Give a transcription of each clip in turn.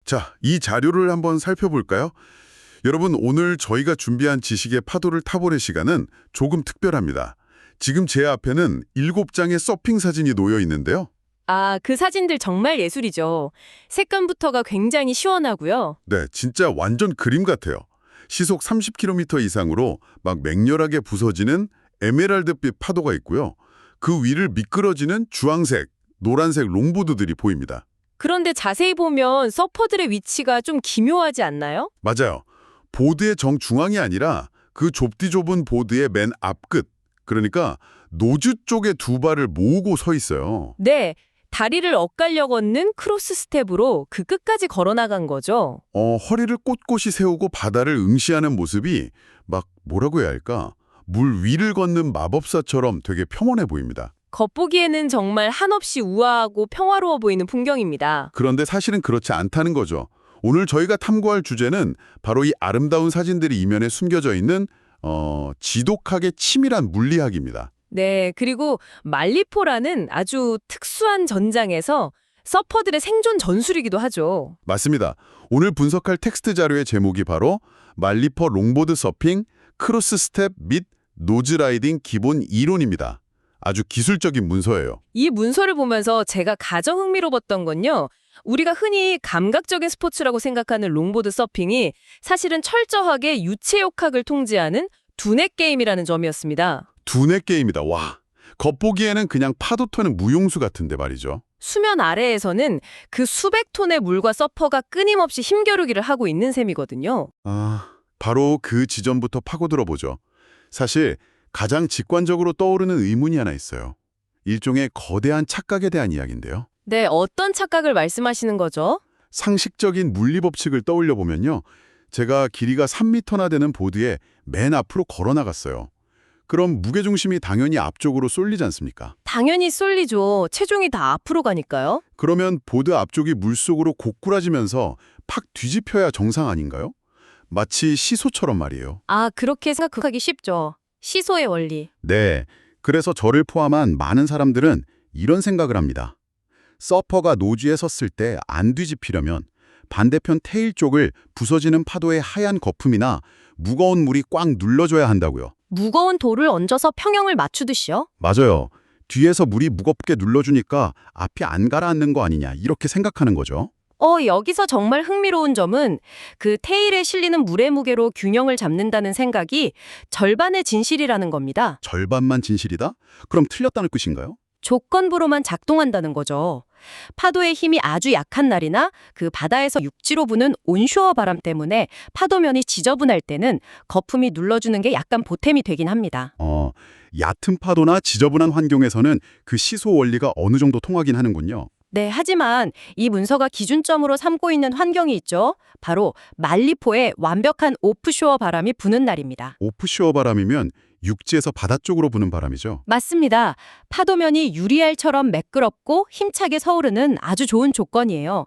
자, 이 자료를 한번 살펴볼까요? 여러분, 오늘 저희가 준비한 지식의 파도를 타보는 시간은 조금 특별합니다. 지금 제 앞에는 7장의 서핑 사진이 놓여 있는데요. 아, 그 사진들 정말 예술이죠. 색감부터가 굉장히 시원하고요. 네, 진짜 완전 그림 같아요. 시속 30km 이상으로 막 맹렬하게 부서지는 에메랄드빛 파도가 있고요. 그 위를 미끄러지는 주황색, 노란색 롱보드들이 보입니다. 그런데 자세히 보면 서퍼들의 위치가 좀 기묘하지 않나요? 맞아요. 보드의 정중앙이 아니라 그 좁디 좁은 보드의 맨 앞끝, 그러니까 노즈 쪽에 두 발을 모으고 서 있어요. 네, 다리를 엇갈려 걷는 크로스 스텝으로 그 끝까지 걸어나간 거죠. 허리를 꼿꼿이 세우고 바다를 응시하는 모습이 막 뭐라고 해야 할까? 물 위를 걷는 마법사처럼 되게 평온해 보입니다. 겉보기에는 정말 한없이 우아하고 평화로워 보이는 풍경입니다. 그런데 사실은 그렇지 않다는 거죠. 오늘 저희가 탐구할 주제는 바로 이 아름다운 사진들이 이면에 숨겨져 있는 지독하게 치밀한 물리학입니다. 네, 그리고 말리포라는 아주 특수한 전장에서 서퍼들의 생존 전술이기도 하죠. 맞습니다. 오늘 분석할 텍스트 자료의 제목이 바로 말리퍼 롱보드 서핑, 크로스 스텝 및 노즈 라이딩 기본 이론입니다. 아주 기술적인 문서예요. 이 문서를 보면서 제가 가장 흥미로웠던 건요. 우리가 흔히 감각적인 스포츠라고 생각하는 롱보드 서핑이 사실은 철저하게 유체역학을 통제하는 두뇌 게임이라는 점이었습니다. 두뇌 게임이다. 와, 겉보기에는 그냥 파도 터는 무용수 같은데 말이죠. 수면 아래에서는 그 수백 톤의 물과 서퍼가 끊임없이 힘겨루기를 하고 있는 셈이거든요. 바로 그 지점부터 파고들어 보죠. 사실 가장 직관적으로 떠오르는 의문이 하나 있어요. 일종의 거대한 착각에 대한 이야기인데요. 네, 어떤 착각을 말씀하시는 거죠? 상식적인 물리 법칙을 떠올려 보면요. 제가 길이가 3m나 되는 보드에 맨 앞으로 걸어 나갔어요. 그럼 무게중심이 당연히 앞쪽으로 쏠리지 않습니까? 당연히 쏠리죠. 체중이 다 앞으로 가니까요. 그러면 보드 앞쪽이 물속으로 고꾸라지면서 팍 뒤집혀야 정상 아닌가요? 마치 시소처럼 말이에요. 아, 그렇게 생각하기 쉽죠. 시소의 원리. 네, 그래서 저를 포함한 많은 사람들은 이런 생각을 합니다. 서퍼가 노즈에 섰을 때 안 뒤집히려면 반대편 테일 쪽을 부서지는 파도의 하얀 거품이나 무거운 물이 꽉 눌러줘야 한다고요. 무거운 돌을 얹어서 평형을 맞추듯이요? 맞아요. 뒤에서 물이 무겁게 눌러주니까 앞이 안 가라앉는 거 아니냐 이렇게 생각하는 거죠. 여기서 정말 흥미로운 점은 그 테일에 실리는 물의 무게로 균형을 잡는다는 생각이 절반의 진실이라는 겁니다. 절반만 진실이다? 그럼 틀렸다는 뜻인가요? 조건부로만 작동한다는 거죠. 파도의 힘이 아주 약한 날이나 그 바다에서 육지로 부는 온쇼어 바람 때문에 파도면이 지저분할 때는 거품이 눌러주는 게 약간 보탬이 되긴 합니다. 얕은 파도나 지저분한 환경에서는 그 시소 원리가 어느 정도 통하긴 하는군요. 네, 하지만 이 문서가 기준점으로 삼고 있는 환경이 있죠. 바로 말리포의 완벽한 오프쇼어 바람이 부는 날입니다. 오프쇼어 바람이면 육지에서 바다 쪽으로 부는 바람이죠. 맞습니다. 파도면이 유리알처럼 매끄럽고 힘차게 서오르는 아주 좋은 조건이에요.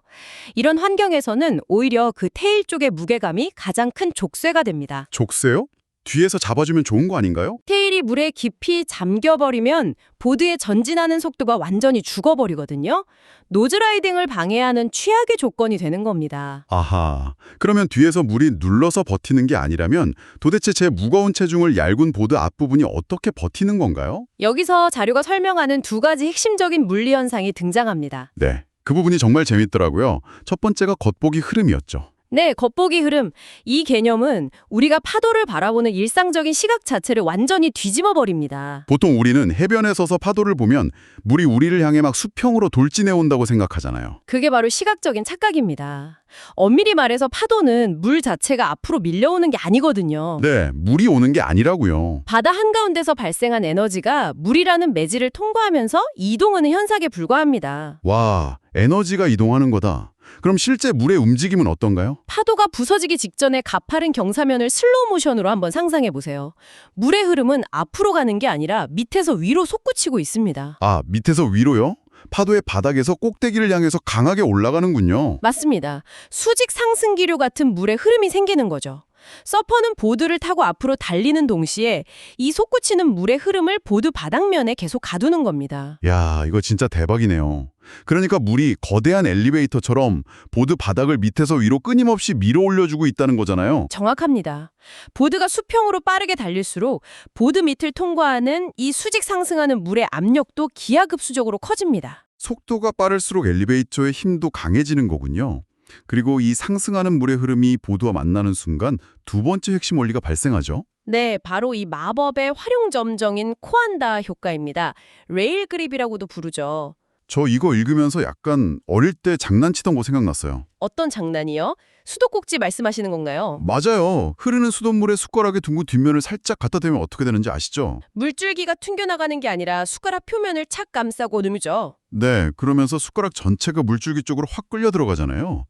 이런 환경에서는 오히려 그 테일 쪽의 무게감이 가장 큰 족쇄가 됩니다. 족쇄요? 뒤에서 잡아주면 좋은 거 아닌가요? 테일이 물에 깊이 잠겨버리면 보드의 전진하는 속도가 완전히 죽어버리거든요. 노즈라이딩을 방해하는 최악의 조건이 되는 겁니다. 아하, 그러면 뒤에서 물이 눌러서 버티는 게 아니라면 도대체 제 무거운 체중을 얇은 보드 앞부분이 어떻게 버티는 건가요? 여기서 자료가 설명하는 두 가지 핵심적인 물리 현상이 등장합니다. 네, 그 부분이 정말 재밌더라고요. 첫 번째가 겉보기 흐름이었죠. 네, 겉보기 흐름. 이 개념은 우리가 파도를 바라보는 일상적인 시각 자체를 완전히 뒤집어 버립니다. 보통 우리는 해변에 서서 파도를 보면 물이 우리를 향해 막 수평으로 돌진해 온다고 생각하잖아요. 그게 바로 시각적인 착각입니다. 엄밀히 말해서 파도는 물 자체가 앞으로 밀려오는 게 아니거든요. 네, 물이 오는 게 아니라고요. 바다 한가운데서 발생한 에너지가 물이라는 매질을 통과하면서 이동하는 현상에 불과합니다. 와, 에너지가 이동하는 거다. 그럼 실제 물의 움직임은 어떤가요? 파도가 부서지기 직전에 가파른 경사면을 슬로우 모션으로 한번 상상해 보세요. 물의 흐름은 앞으로 가는 게 아니라 밑에서 위로 솟구치고 있습니다. 아, 밑에서 위로요? 파도의 바닥에서 꼭대기를 향해서 강하게 올라가는군요. 맞습니다. 수직 상승 기류 같은 물의 흐름이 생기는 거죠. 서퍼는 보드를 타고 앞으로 달리는 동시에 이 솟구치는 물의 흐름을 보드 바닥면에 계속 가두는 겁니다. 야, 이거 진짜 대박이네요. 그러니까 물이 거대한 엘리베이터처럼 보드 바닥을 밑에서 위로 끊임없이 밀어 올려주고 있다는 거잖아요. 정확합니다. 보드가 수평으로 빠르게 달릴수록 보드 밑을 통과하는 이 수직 상승하는 물의 압력도 기하급수적으로 커집니다. 속도가 빠를수록 엘리베이터의 힘도 강해지는 거군요. 그리고 이 상승하는 물의 흐름이 보드와 만나는 순간 두 번째 핵심 원리가 발생하죠. 네, 바로 이 마법의 활용점정인 코안다 효과입니다. 레일 그립이라고도 부르죠. 저 이거 읽으면서 약간 어릴 때 장난치던 거 생각났어요. 어떤 장난이요? 수도꼭지 말씀하시는 건가요? 맞아요. 흐르는 수돗물에 숟가락의 둥근 뒷면을 살짝 갖다 대면 어떻게 되는지 아시죠? 물줄기가 튕겨나가는 게 아니라 숟가락 표면을 착 감싸고 누르죠. 네, 그러면서 숟가락 전체가 물줄기 쪽으로 확 끌려 들어가잖아요.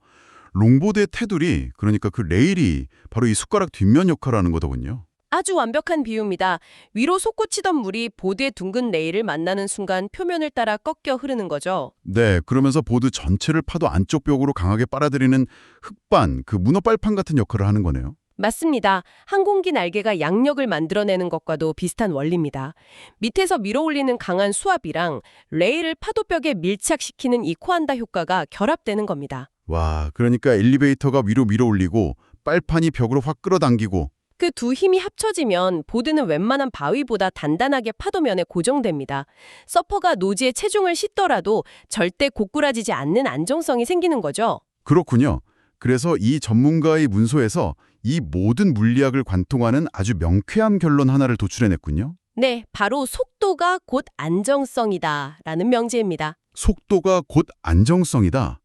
롱보드의 테두리, 그러니까 그 레일이 바로 이 숟가락 뒷면 역할을 하는 거더군요. 아주 완벽한 비유입니다. 위로 솟구치던 물이 보드의 둥근 레일을 만나는 순간 표면을 따라 꺾여 흐르는 거죠. 네, 그러면서 보드 전체를 파도 안쪽 벽으로 강하게 빨아들이는 흙반, 그 문어발판 같은 역할을 하는 거네요. 맞습니다. 항공기 날개가 양력을 만들어내는 것과도 비슷한 원리입니다. 밑에서 밀어올리는 강한 수압이랑 레일을 파도벽에 밀착시키는 이 코안다 효과가 결합되는 겁니다. 와, 그러니까 엘리베이터가 위로 밀어 올리고 빨판이 벽으로 확 끌어당기고 그 두 힘이 합쳐지면 보드는 웬만한 바위보다 단단하게 파도면에 고정됩니다. 서퍼가 노지에 체중을 싣더라도 절대 고꾸라지지 않는 안정성이 생기는 거죠. 그렇군요. 그래서 이 전문가의 문서에서 이 모든 물리학을 관통하는 아주 명쾌한 결론 하나를 도출해냈군요. 네, 바로 속도가 곧 안정성이다라는 명제입니다. 속도가 곧 안정성이다.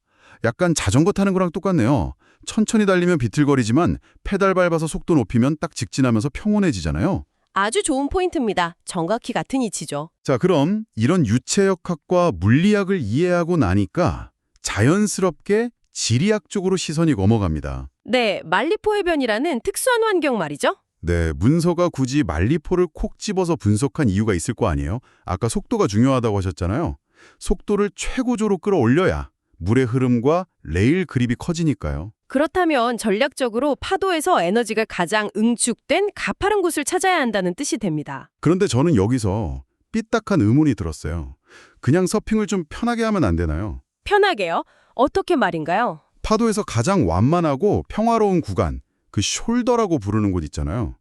약간 자전거 타는 거랑 똑같네요. 천천히 달리면 비틀거리지만 페달 밟아서 속도 높이면 딱 직진하면서 평온해지잖아요. 아주 좋은 포인트입니다. 정확히 같은 이치죠. 자, 그럼 이런 유체역학과 물리학을 이해하고 나니까 자연스럽게 지리학 쪽으로 시선이 넘어갑니다. 네, 말리포 해변이라는 특수한 환경 말이죠. 네, 문서가 굳이 말리포를 콕 집어서 분석한 이유가 있을 거 아니에요? 아까 속도가 중요하다고 하셨잖아요. 속도를 최고조로 끌어올려야 물의 흐름과 레일 그립이 커지니까요. 그렇다면 전략적으로 파도에서 에너지가 가장 응축된 가파른 곳을 찾아야 한다는 뜻이 됩니다. 그런데 저는 여기서 삐딱한 의문이 들었어요. 그냥 서핑을 좀 편하게 하면 안 되나요? 편하게요? 어떻게 말인가요? 파도에서 가장 완만하고 평화로운 구간, 그 숄더라고 부르는 곳 있잖아요.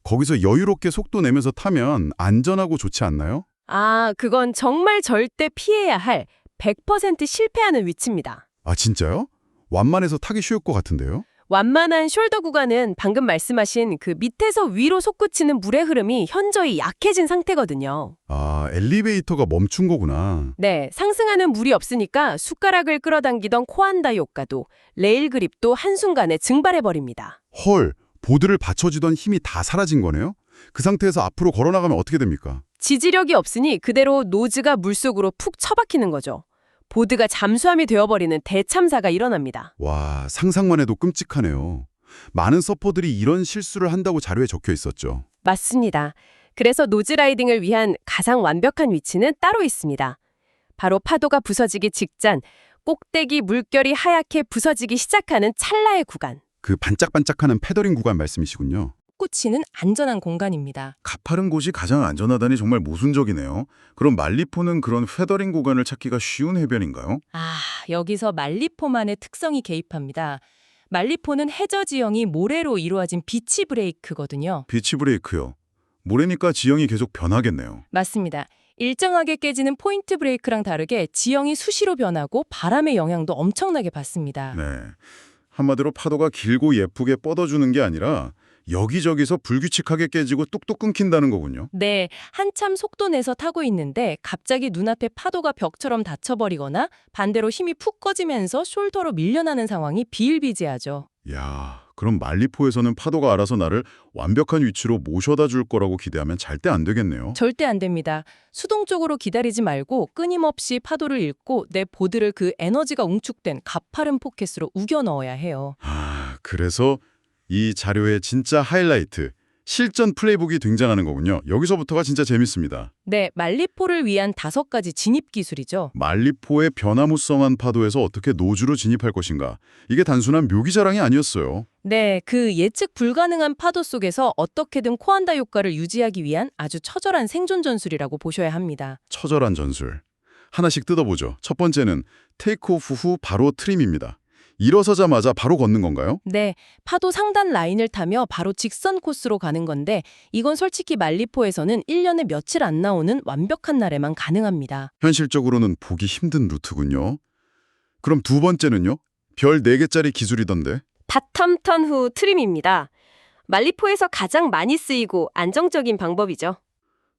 거기서 여유롭게 속도 내면서 타면 안전하고 좋지 않나요? 아, 그건 정말 절대 피해야 할 100% 실패하는 위치입니다. 아, 진짜요? 완만해서 타기 쉬울 것 같은데요? 완만한 숄더 구간은 방금 말씀하신 그 밑에서 위로 솟구치는 물의 흐름이 현저히 약해진 상태거든요. 아, 엘리베이터가 멈춘 거구나. 네, 상승하는 물이 없으니까 숟가락을 끌어당기던 코안다 효과도 레일 그립도 한순간에 증발해버립니다. 헐, 보드를 받쳐주던 힘이 다 사라진 거네요? 그 상태에서 앞으로 걸어나가면 어떻게 됩니까? 지지력이 없으니 그대로 노즈가 물속으로 푹 처박히는 거죠. 보드가 잠수함이 되어버리는 대참사가 일어납니다. 와, 상상만 해도 끔찍하네요. 많은 서퍼들이 이런 실수를 한다고 자료에 적혀 있었죠. 맞습니다. 그래서 노즈 라이딩을 위한 가장 완벽한 위치는 따로 있습니다. 바로 파도가 부서지기 직전 꼭대기 물결이 하얗게 부서지기 시작하는 찰나의 구간. 그 반짝반짝하는 패더링 구간 말씀이시군요. 솟구치는 안전한 공간입니다. 가파른 곳이 가장 안전하다니 정말 모순적이네요. 그럼 말리포는 그런 패더링 구간을 찾기가 쉬운 해변인가요? 아, 여기서 말리포만의 특성이 개입합니다. 말리포는 해저 지형이 모래로 이루어진 비치 브레이크거든요. 비치 브레이크요. 모래니까 지형이 계속 변하겠네요. 맞습니다. 일정하게 깨지는 포인트 브레이크랑 다르게 지형이 수시로 변하고 바람의 영향도 엄청나게 받습니다. 네. 한마디로 파도가 길고 예쁘게 뻗어주는 게 아니라 여기저기서 불규칙하게 깨지고 뚝뚝 끊긴다는 거군요. 네, 한참 속도 내서 타고 있는데 갑자기 눈앞에 파도가 벽처럼 닫혀버리거나 반대로 힘이 푹 꺼지면서 숄더로 밀려나는 상황이 비일비재하죠. 야, 그럼 말리포에서는 파도가 알아서 나를 완벽한 위치로 모셔다 줄 거라고 기대하면 절대 안 되겠네요. 절대 안 됩니다. 수동적으로 기다리지 말고 끊임없이 파도를 읽고 내 보드를 그 에너지가 웅축된 가파른 포켓으로 우겨 넣어야 해요. 아, 그래서 이 자료의 진짜 하이라이트, 실전 플레이북이 등장하는 거군요. 여기서부터가 진짜 재밌습니다. 네, 말리포를 위한 5가지 진입 기술이죠. 말리포의 변화무성한 파도에서 어떻게 노즈로 진입할 것인가. 이게 단순한 묘기 자랑이 아니었어요. 네, 그 예측 불가능한 파도 속에서 어떻게든 코안다 효과를 유지하기 위한 아주 처절한 생존 전술이라고 보셔야 합니다. 처절한 전술. 하나씩 뜯어보죠. 첫 번째는 테이크오프 후 바로 트림입니다. 일어서자마자 바로 걷는 건가요? 네, 파도 상단 라인을 타며 바로 직선 코스로 가는 건데 이건 솔직히 말리포에서는 1년에 며칠 안 나오는 완벽한 날에만 가능합니다. 현실적으로는 보기 힘든 루트군요. 그럼 두 번째는요? 별 4개짜리 기술이던데. 바텀 턴 후 트림입니다. 말리포에서 가장 많이 쓰이고 안정적인 방법이죠.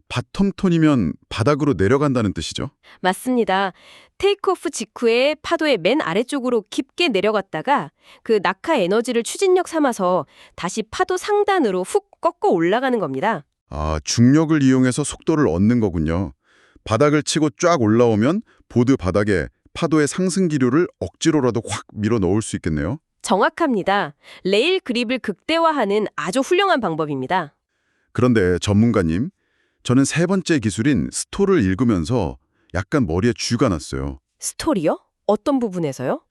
바텀톤이면 바닥으로 내려간다는 뜻이죠. 맞습니다. 테이크오프 직후에 파도의 맨 아래쪽으로 깊게 내려갔다가 그 낙하 에너지를 추진력 삼아서 다시 파도 상단으로 훅 꺾어 올라가는 겁니다. 아, 중력을 이용해서 속도를 얻는 거군요. 바닥을 치고 쫙 올라오면 보드 바닥에 파도의 상승 기류를 억지로라도 확 밀어 넣을 수 있겠네요. 정확합니다. 레일 그립을 극대화하는 아주 훌륭한 방법입니다. 그런데 전문가님, 저는 세 번째 기술인 스토를 읽으면서 약간 머리에 쥐가 났어요. 스토리요? 어떤 부분에서요?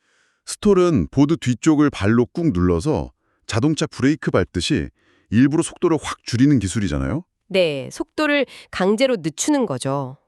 스톨은 보드 뒤쪽을 발로 꾹 눌러서 자동차 브레이크 밟듯이 일부러 속도를 확 줄이는 기술이잖아요. 네, 속도를 강제로 늦추는 거죠.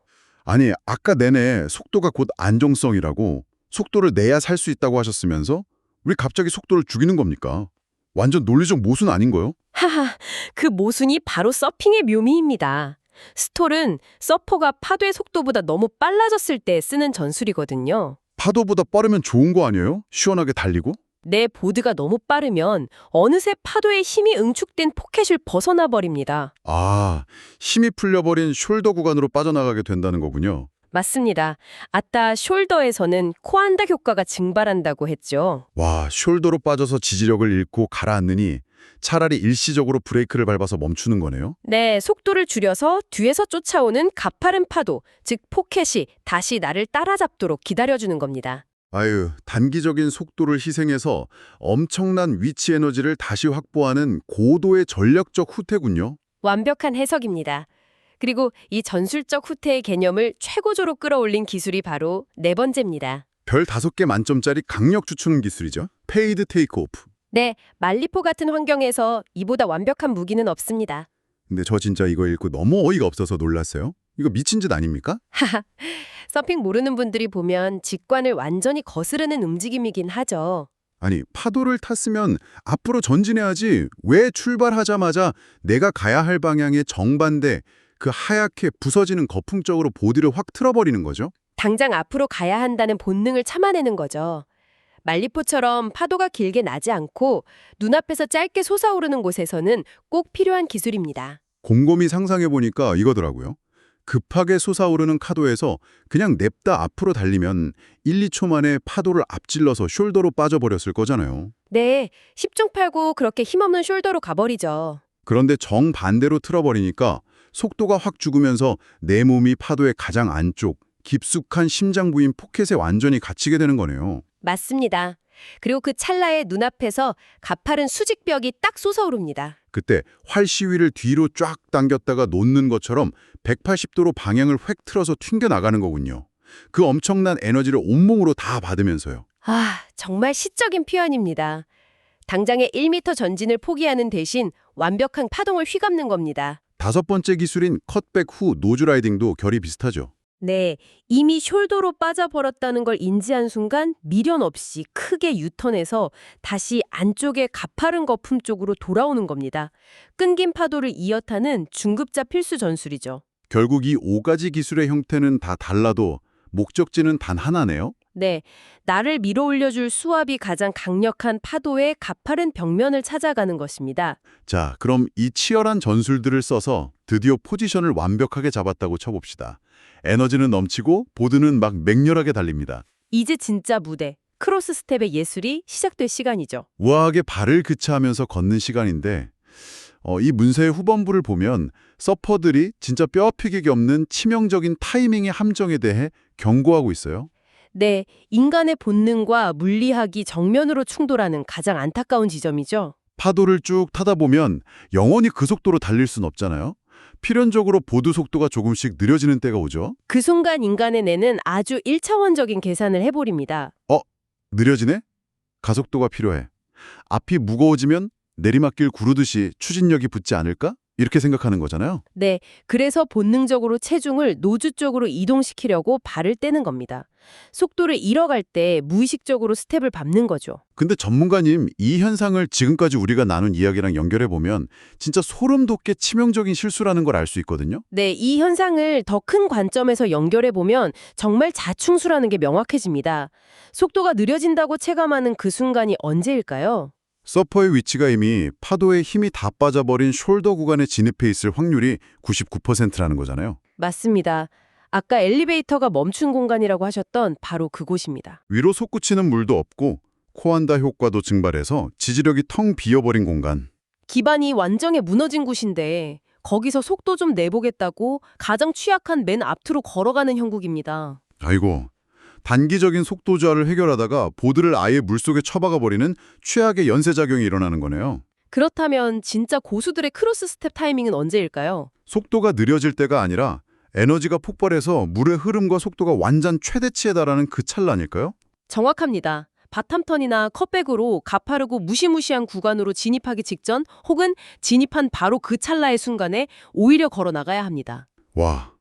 아니, 아까 내내 속도가 곧 안정성이라고 속도를 내야 살 수 있다고 하셨으면서 왜 갑자기 속도를 죽이는 겁니까? 완전 논리적 모순 아닌 거요? 하하, 그 모순이 바로 서핑의 묘미입니다. 스톨은 서퍼가 파도의 속도보다 너무 빨라졌을 때 쓰는 전술이거든요. 파도보다 빠르면 좋은 거 아니에요? 시원하게 달리고? 내 보드가 너무 빠르면 어느새 파도의 힘이 응축된 포켓을 벗어나 버립니다. 아, 힘이 풀려버린 숄더 구간으로 빠져나가게 된다는 거군요. 맞습니다. 아따 숄더에서는 코안다 효과가 증발한다고 했죠. 와, 숄더로 빠져서 지지력을 잃고 가라앉느니 차라리 일시적으로 브레이크를 밟아서 멈추는 거네요. 네, 속도를 줄여서 뒤에서 쫓아오는 가파른 파도, 즉 포켓이 다시 나를 따라잡도록 기다려주는 겁니다. 아유, 단기적인 속도를 희생해서 엄청난 위치 에너지를 다시 확보하는 고도의 전략적 후퇴군요. 완벽한 해석입니다. 그리고 이 전술적 후퇴의 개념을 최고조로 끌어올린 기술이 바로 네 번째입니다. 별 5개 만점짜리 강력 주춤 기술이죠. 페이드 테이크오프. 네, 말리포 같은 환경에서 이보다 완벽한 무기는 없습니다. 근데 저 진짜 이거 읽고 너무 어이가 없어서 놀랐어요. 이거 미친 짓 아닙니까? 하하, 서핑 모르는 분들이 보면 직관을 완전히 거스르는 움직임이긴 하죠. 아니, 파도를 탔으면 앞으로 전진해야지 왜 출발하자마자 내가 가야 할 방향의 정반대 그 하얗게 부서지는 거품 쪽으로 보드를 확 틀어버리는 거죠? 당장 앞으로 가야 한다는 본능을 참아내는 거죠. 말리포처럼 파도가 길게 나지 않고 눈앞에서 짧게 솟아오르는 곳에서는 꼭 필요한 기술입니다. 곰곰이 상상해보니까 이거더라고요. 급하게 솟아오르는 카도에서 그냥 냅다 앞으로 달리면 1, 2초 만에 파도를 앞질러서 숄더로 빠져버렸을 거잖아요. 네, 10중 8구 그렇게 힘없는 숄더로 가버리죠. 그런데 정반대로 틀어버리니까 속도가 확 죽으면서 내 몸이 파도의 가장 안쪽, 깊숙한 심장 부인 포켓에 완전히 갇히게 되는 거네요. 맞습니다. 그리고 그 찰나에 눈앞에서 가파른 수직벽이 딱 솟아오릅니다. 그때 활 시위를 뒤로 쫙 당겼다가 놓는 것처럼 180도로 방향을 획 틀어서 튕겨나가는 거군요. 그 엄청난 에너지를 온몸으로 다 받으면서요. 아, 정말 시적인 표현입니다. 당장의 1m 전진을 포기하는 대신 완벽한 파동을 휘감는 겁니다. 5번째 기술인 컷백 후 노즈 라이딩도 결이 비슷하죠. 네, 이미 숄더로 빠져버렸다는 걸 인지한 순간 미련 없이 크게 유턴해서 다시 안쪽의 가파른 거품 쪽으로 돌아오는 겁니다. 끊긴 파도를 이어타는 중급자 필수 전술이죠. 결국 이 5가지 기술의 형태는 다 달라도 목적지는 단 하나네요. 네, 나를 밀어 올려줄 수압이 가장 강력한 파도의 가파른 벽면을 찾아가는 것입니다. 자, 그럼 이 치열한 전술들을 써서 드디어 포지션을 완벽하게 잡았다고 쳐봅시다. 에너지는 넘치고 보드는 막 맹렬하게 달립니다. 이제 진짜 무대, 크로스 스텝의 예술이 시작될 시간이죠. 우아하게 발을 그차하면서 걷는 시간인데 이 문서의 후반부를 보면 서퍼들이 진짜 뼈아프기가 없는 치명적인 타이밍의 함정에 대해 경고하고 있어요. 네, 인간의 본능과 물리학이 정면으로 충돌하는 가장 안타까운 지점이죠. 파도를 쭉 타다 보면 영원히 그 속도로 달릴 순 없잖아요. 필연적으로 보드 속도가 조금씩 느려지는 때가 오죠. 그 순간 인간의 뇌는 아주 1차원적인 계산을 해버립니다. 느려지네? 가속도가 필요해. 앞이 무거워지면 내리막길 구르듯이 추진력이 붙지 않을까? 이렇게 생각하는 거잖아요. 네, 그래서 본능적으로 체중을 노즈 쪽으로 이동시키려고 발을 떼는 겁니다. 속도를 잃어갈 때 무의식적으로 스텝을 밟는 거죠. 근데 전문가님, 이 현상을 지금까지 우리가 나눈 이야기랑 연결해 보면 진짜 소름 돋게 치명적인 실수라는 걸 알 수 있거든요. 네, 이 현상을 더 큰 관점에서 연결해 보면 정말 자충수라는 게 명확해집니다. 속도가 느려진다고 체감하는 그 순간이 언제일까요? 서퍼의 위치가 이미 파도에 힘이 다 빠져버린 숄더 구간에 진입해 있을 확률이 99%라는 거잖아요. 맞습니다. 아까 엘리베이터가 멈춘 공간이라고 하셨던 바로 그곳입니다. 위로 솟구치는 물도 없고 코안다 효과도 증발해서 지지력이 텅 비어버린 공간. 기반이 완전히 무너진 곳인데 거기서 속도 좀 내보겠다고 가장 취약한 맨 앞으로 걸어가는 형국입니다. 아이고, 단기적인 속도 저하를 해결하다가 보드를 아예 물속에 처박아 버리는 최악의 연쇄작용이 일어나는 거네요. 그렇다면 진짜 고수들의 크로스 스텝 타이밍은 언제일까요? 속도가 느려질 때가 아니라 에너지가 폭발해서 물의 흐름과 속도가 완전 최대치에 달하는 그 찰나 아닐까요? 정확합니다. 바텀턴이나 컷백으로 가파르고 무시무시한 구간으로 진입하기 직전 혹은 진입한 바로 그 찰나의 순간에 오히려 걸어 나가야 합니다. 와,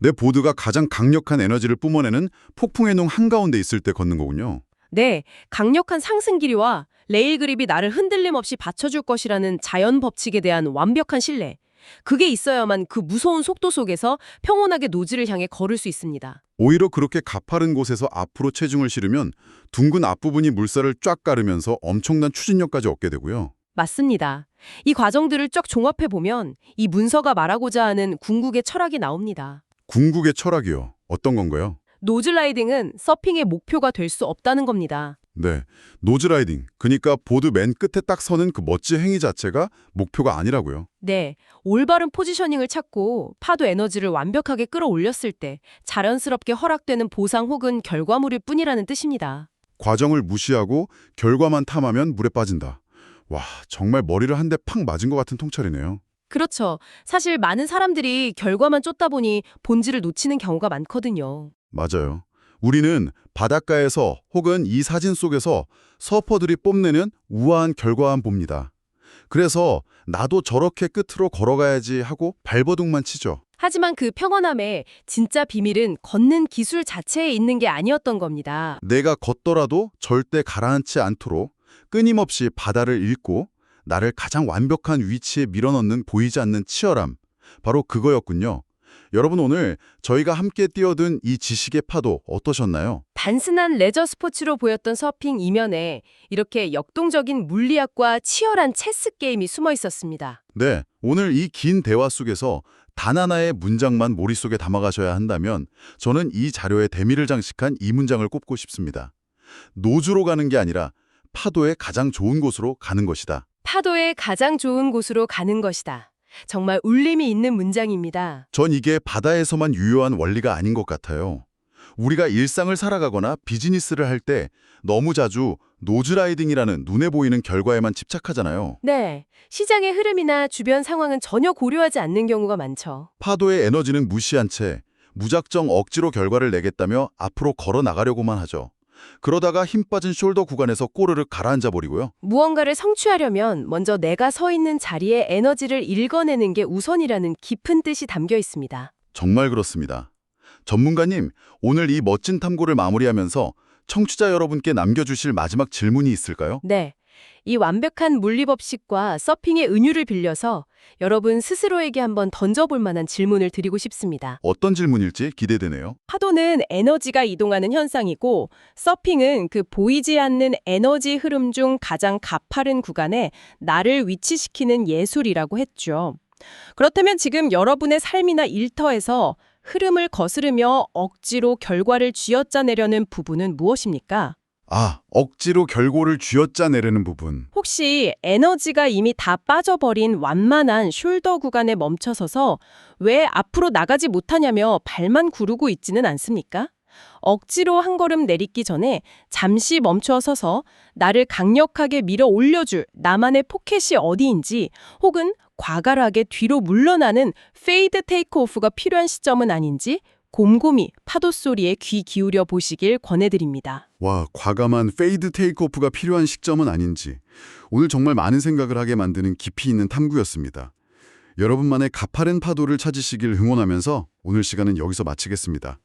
내 보드가 가장 강력한 에너지를 뿜어내는 폭풍의 농 한가운데 있을 때 걷는 거군요. 네, 강력한 상승 길이와 레일 그립이 나를 흔들림 없이 받쳐줄 것이라는 자연 법칙에 대한 완벽한 신뢰. 그게 있어야만 그 무서운 속도 속에서 평온하게 노지를 향해 걸을 수 있습니다. 오히려 그렇게 가파른 곳에서 앞으로 체중을 실으면 둥근 앞부분이 물살을 쫙 가르면서 엄청난 추진력까지 얻게 되고요. 맞습니다. 이 과정들을 쭉 종합해 보면 이 문서가 말하고자 하는 궁극의 철학이 나옵니다. 궁극의 철학이요. 어떤 건가요? 노즐라이딩은 서핑의 목표가 될 수 없다는 겁니다. 네, 노즈라이딩. 그러니까 보드 맨 끝에 딱 서는 그 멋진 행위 자체가 목표가 아니라고요. 네, 올바른 포지셔닝을 찾고 파도 에너지를 완벽하게 끌어올렸을 때 자연스럽게 허락되는 보상 혹은 결과물일 뿐이라는 뜻입니다. 과정을 무시하고 결과만 탐하면 물에 빠진다. 와, 정말 머리를 한 대 팍 맞은 것 같은 통찰이네요. 그렇죠. 사실 많은 사람들이 결과만 쫓다 보니 본질을 놓치는 경우가 많거든요. 맞아요. 우리는 바닷가에서 혹은 이 사진 속에서 서퍼들이 뽐내는 우아한 결과만 봅니다. 그래서 나도 저렇게 끝으로 걸어가야지 하고 발버둥만 치죠. 하지만 그 평온함의 진짜 비밀은 걷는 기술 자체에 있는 게 아니었던 겁니다. 내가 걷더라도 절대 가라앉지 않도록 끊임없이 바다를 읽고 나를 가장 완벽한 위치에 밀어넣는 보이지 않는 치열함. 바로 그거였군요. 여러분, 오늘 저희가 함께 뛰어든 이 지식의 파도 어떠셨나요? 단순한 레저 스포츠로 보였던 서핑 이면에 이렇게 역동적인 물리학과 치열한 체스 게임이 숨어 있었습니다. 네, 오늘 이 긴 대화 속에서 단 하나의 문장만 머릿속에 담아가셔야 한다면 저는 이 자료에 대미를 장식한 이 문장을 꼽고 싶습니다. 노주로 가는 게 아니라 파도의 가장 좋은 곳으로 가는 것이다. 파도의 가장 좋은 곳으로 가는 것이다. 정말 울림이 있는 문장입니다. 전 이게 바다에서만 유효한 원리가 아닌 것 같아요. 우리가 일상을 살아가거나 비즈니스를 할 때 너무 자주 노즈라이딩이라는 눈에 보이는 결과에만 집착하잖아요. 네, 시장의 흐름이나 주변 상황은 전혀 고려하지 않는 경우가 많죠. 파도의 에너지는 무시한 채 무작정 억지로 결과를 내겠다며 앞으로 걸어 나가려고만 하죠. 그러다가 힘 빠진 숄더 구간에서 꼬르륵 가라앉아 버리고요. 무언가를 성취하려면 먼저 내가 서 있는 자리에 에너지를 읽어내는 게 우선이라는 깊은 뜻이 담겨 있습니다. 정말 그렇습니다. 전문가님, 오늘 이 멋진 탐구를 마무리하면서 청취자 여러분께 남겨주실 마지막 질문이 있을까요? 네, 이 완벽한 물리법칙과 서핑의 은유를 빌려서 여러분 스스로에게 한번 던져볼 만한 질문을 드리고 싶습니다. 어떤 질문일지 기대되네요. 파도는 에너지가 이동하는 현상이고 서핑은 그 보이지 않는 에너지 흐름 중 가장 가파른 구간에 나를 위치시키는 예술이라고 했죠. 그렇다면 지금 여러분의 삶이나 일터에서 흐름을 거스르며 억지로 결과를 쥐어짜내려는 부분은 무엇입니까? 억지로 결과를 쥐어짜내려는 부분. 혹시 에너지가 이미 다 빠져버린 완만한 숄더 구간에 멈춰서서 왜 앞으로 나가지 못하냐며 발만 구르고 있지는 않습니까? 억지로 한 걸음 내딛기 전에 잠시 멈춰서서 나를 강력하게 밀어 올려줄 나만의 포켓이 어디인지 혹은 과감하게 뒤로 물러나는 페이드 테이크오프가 필요한 시점은 아닌지 곰곰이 파도 소리에 귀 기울여 보시길 권해드립니다. 와, 과감한 페이드 테이크오프가 필요한 시점은 아닌지. 오늘 정말 많은 생각을 하게 만드는 깊이 있는 탐구였습니다. 여러분만의 가파른 파도를 찾으시길 응원하면서 오늘 시간은 여기서 마치겠습니다.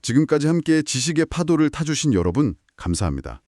지금까지 함께 지식의 파도를 타주신 여러분 감사합니다.